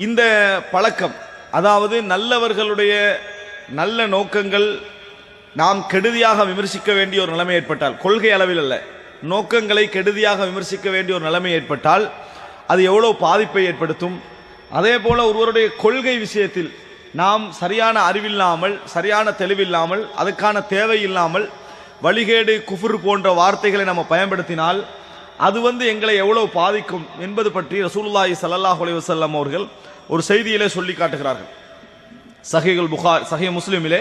இந்த பழக்கம், அதாவது நல்லவர்களுடைய நல்ல நோக்கங்கள் நாம் கெடுதியாக விமர்சிக்க வேண்டிய ஒரு நிலைமை ஏற்பட்டால், கொள்கை அளவில் அல்ல, நோக்கங்களை கெடுதியாக விமர்சிக்க வேண்டிய ஒரு நிலைமை ஏற்பட்டால் அது எவ்வளவு பாதிப்பை ஏற்படுத்தும். அதே போல ஒருவருடைய கொள்கை விஷயத்தில் நாம் சரியான அறிவில்லாமல், சரியான தெளிவில்லாமல், அதுக்கான தேவை இல்லாமல் வழிகேடு, குஃபுர் போன்ற வார்த்தைகளை நம்ம பயன்படுத்தினால் அது எங்களை எவ்வளவு பாதிக்கும் என்பது பற்றி ரசூலுல்லாஹி ஸல்லல்லாஹு அலைஹி வஸல்லம் அவர்கள் ஒரு செய்தியிலே சொல்லி காட்டுகிறார்கள். சஹீஹ் முஸ்லிமிலே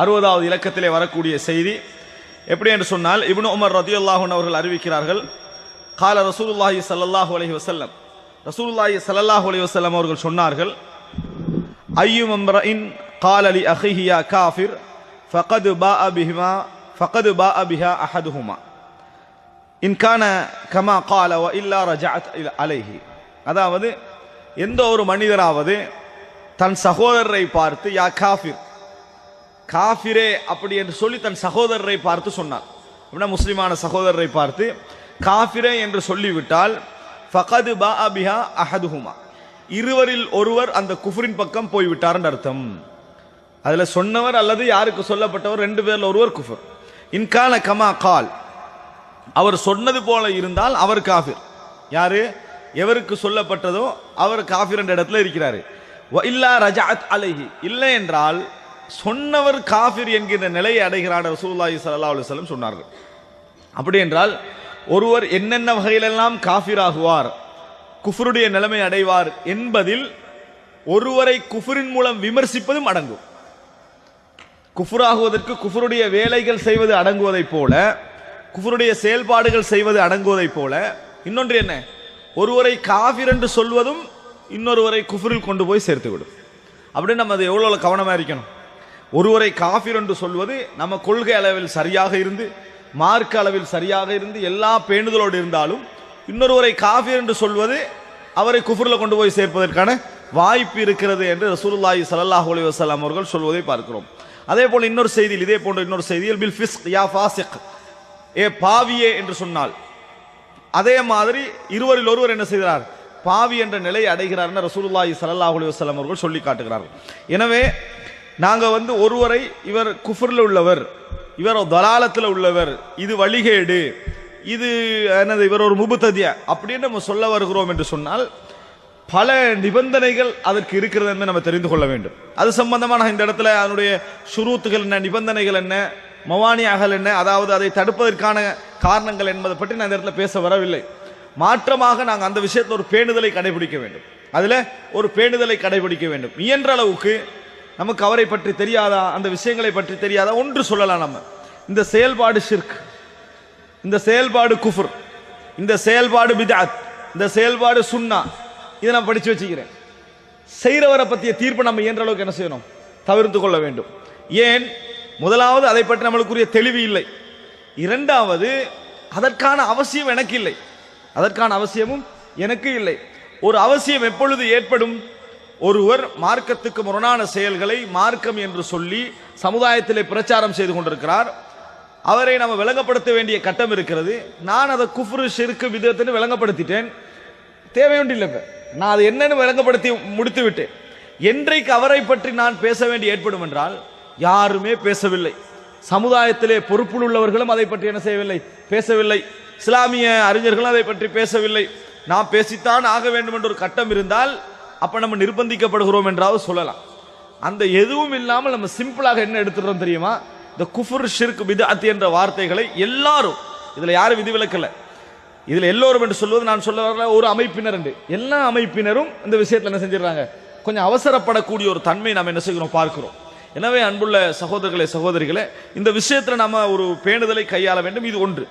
60வது இலக்கத்திலே வரக்கூடிய செய்தி எப்படி என்று சொன்னால், இப்னு உமர் ரலியல்லாஹு அன்ஹு அவர்கள் அறிவிக்கிறார்கள், கால ரசூலுல்லாஹி ஸல்லல்லாஹு அலைஹி வஸல்லம், ரசூலுல்லாஹி ஸல்லல்லாஹு அலைஹி வஸல்லம் அவர்கள் சொன்னார்கள், ஐயும் இம்ரஇன் கால லி அஹீஹி யா காஃபிர் ஃபகத் பாஅ பிஹா அஹதுஹுமா இன் கான கமா கால வ இல்லா ரஜஅத் அலைஹி. அதாவது எந்த ஒரு மனிதராவது தன் சகோதரரை பார்த்து யா காஃபிர், காஃபிரே அப்படி என்று சொல்லி தன் சகோதரரை பார்த்து சொன்னார். அப்படின்னா முஸ்லிமான சகோதரரை பார்த்து காஃபிரே என்று சொல்லிவிட்டால் ஃபகத் பாஅ பிஹா அஹதுஹுமா, இருவரில் ஒருவர் அந்த குஃப்ரின் பக்கம் போய்விட்டார் அர்த்தம். அதுல சொன்னவர் அல்லது யாருக்கு சொல்லப்பட்டவர், ரெண்டு பேர்ல ஒருவர் குஃபர். இன்கான கமா கால், அவர் சொன்னது போல இருந்தால் அவர் காஃபிர். யாரு? எவருக்கு சொல்லப்பட்டதோ அவர் காஃபிர் என்ற இடத்துல இருக்கிறாரு. வ இல்லா ரஜஅத் அலைஹி, இல்லை என்றால் சொன்னவர் காஃபிர் என்கிற நிலையை அடைகிறார் ரசூலுல்லாஹி ஸல்லல்லாஹு அலைஹி வஸல்லம் சொன்னார்கள். அப்படி என்றால் ஒருவர் என்னென்ன வகையிலெல்லாம் காஃபிர் ஆகுவார், குஃபருடைய நிலைமை அடைவார் என்பதில் ஒருவரை குஃபரின் மூலம் விமர்சிப்பதும் அடங்கும். குஃபராகுவதற்கு குஃபருடைய வேலைகள் செய்வது அடங்குவதைப் போல, குஃபருடைய செயல்பாடுகள் செய்வது அடங்குவதைப் போல, இன்னொன்று என்ன, ஒருவரை காஃபிர் என்று சொல்வதும் இன்னொருவரை குஃபரில் கொண்டு போய் சேர்த்துவிடும். அப்படின்னு நம்ம அதை எவ்வளவு கவனமா இருக்கணும். ஒருவரை காஃபிர் என்று சொல்வது நம்ம கொள்கை அளவில் சரியாக இருந்து, மார்க்க அளவில் சரியாக இருந்து, எல்லா பேணுதலோடு இருந்தாலும் இன்னொருவரை காஃபிர் என்று சொல்வது அவரை குஃபரில் கொண்டு போய் சேர்ப்பதற்கான வாய்ப்பு இருக்கிறது என்று ரசூலுல்லாஹி ஸல்லல்லாஹு அலைஹி வஸல்லம் அவர்கள் சொல்வதை பார்க்கிறோம். அதே போல இன்னொரு செய்தியில், இதே போன்ற இன்னொரு செய்தியில் பில் ஃபிஸ்க் யா ஃபாசிக், ஏ பாவியே என்று சொன்னால், அதே மாதிரி இருவரில் ஒருவர் என்ன செய்கிறார், பாவி என்ற நிலை அடைகிறார் என்று ரசூலுல்லாஹி ஸல்லல்லாஹு அலைஹி வஸல்லம் அவர்கள் சொல்லி காட்டுகிறார்கள். எனவே நாங்க ஒருவரை இவர் குஃப்ரில் உள்ளவர், இவர் தலாலத்தில் உள்ளவர், இது வழிகேடு, இது என்னது, இவர் ஒரு முபுத்ததியா அப்படின்னு நம்ம சொல்ல வருகிறோம் என்று சொன்னால் பல நிபந்தனைகள் அதற்கு இருக்கிறது என்று நம்ம தெரிந்து கொள்ள வேண்டும். அது சம்பந்தமான இந்த இடத்துல அதனுடைய ஷுரூத்துகள் என்ன, நிபந்தனைகள் என்ன, மவானியாகல் என்ன, அதாவது அதை தடுப்பதற்கான காரணங்கள் என்பதை பற்றி நான் இந்த இடத்துல பேச வரவில்லை. மாற்றமாக நாங்கள் அந்த விஷயத்தில் ஒரு பேணுதலை கடைபிடிக்க வேண்டும். அதுல ஒரு பேணுதலை கடைபிடிக்க வேண்டும். இயன்ற அளவுக்கு நமக்கு அவரை பற்றி தெரியாதா, அந்த விஷயங்களை பற்றி தெரியாதா, ஒன்று சொல்லலாம். நம்ம இந்த செயல்பாடு ஷிர்க், இந்த செயல்பாடு குஃப்ர், இந்த செயல்பாடு பித்அத், இந்த செயல்பாடு சுன்னா, இதை நான் படிச்சு வச்சுக்கிறேன். செய்கிறவரை பற்றிய தீர்ப்பு நம்ம இயன்ற அளவுக்கு என்ன செய்யணும், தவிர்த்து கொள்ள வேண்டும். ஏன்? முதலாவது அதை பற்றி நம்மளுக்குரிய தெளிவு இல்லை. இரண்டாவது அதற்கான அவசியம் எனக்கு இல்லை, அதற்கான அவசியமும் எனக்கு இல்லை. ஒரு அவசியம் எப்பொழுது ஏற்படும், ஒருவர் மார்க்கத்துக்கு முரணான செயல்களை மார்க்கம் என்று சொல்லி சமுதாயத்திலே பிரச்சாரம் செய்து கொண்டிருக்கிறார், அவரை நம்ம விளங்கப்படுத்த வேண்டிய கட்டம் இருக்கிறது. நான் அதை குஃப்ரு ஷிர்க் பித்அத்னு விளங்கப்படுத்திட்டேன், தேவையொன்றில்லை. நான் அதை என்னன்னு விளங்கப்படுத்தி முடித்து விட்டேன். என்றைக்கு அவரை பற்றி நான் பேச வேண்டி ஏற்படும் என்றால் யாருமே பேசவில்லை, சமுதாயத்திலே பொறுப்பில் உள்ளவர்களும் அதை பற்றி என்ன செய்யவில்லை, பேசவில்லை, இஸ்லாமிய அறிஞர்களும் அதை பற்றி பேசவில்லை, நாம் பேசித்தான் ஆக வேண்டும் என்ற ஒரு கட்டம் இருந்தால் அப்ப நம்ம நிர்பந்திக்கப்படுகிறோம் என்றாவது சொல்லலாம். அந்த எதுவும் இல்லாமல் நம்ம சிம்பிளாக என்ன எடுத்துறோம் தெரியுமா, இந்த குஃப்ர் ஷிர்க் பித்அத் என்ற வார்த்தைகளை எல்லாரும், இதுல யாரும் விதிவிலக்கல்ல, இதுல எல்லோரும் என்று சொல்வது நான் சொல்ல வரல, ஒரு அமைப்பினர் என்று, எல்லா அமைப்பினரும் இந்த விஷயத்தில் என்ன செஞ்சிடறாங்க, கொஞ்சம் அவசரப்படக்கூடிய ஒரு தன்மை நாம் என்ன செய்கிறோம் பார்க்கிறோம். எனவே அன்புள்ள சகோதரர்களே, சகோதரிகளே, இந்த விஷயத்தில் நம்ம ஒரு பேணுதலை கையாள வேண்டும். இது ஒன்று.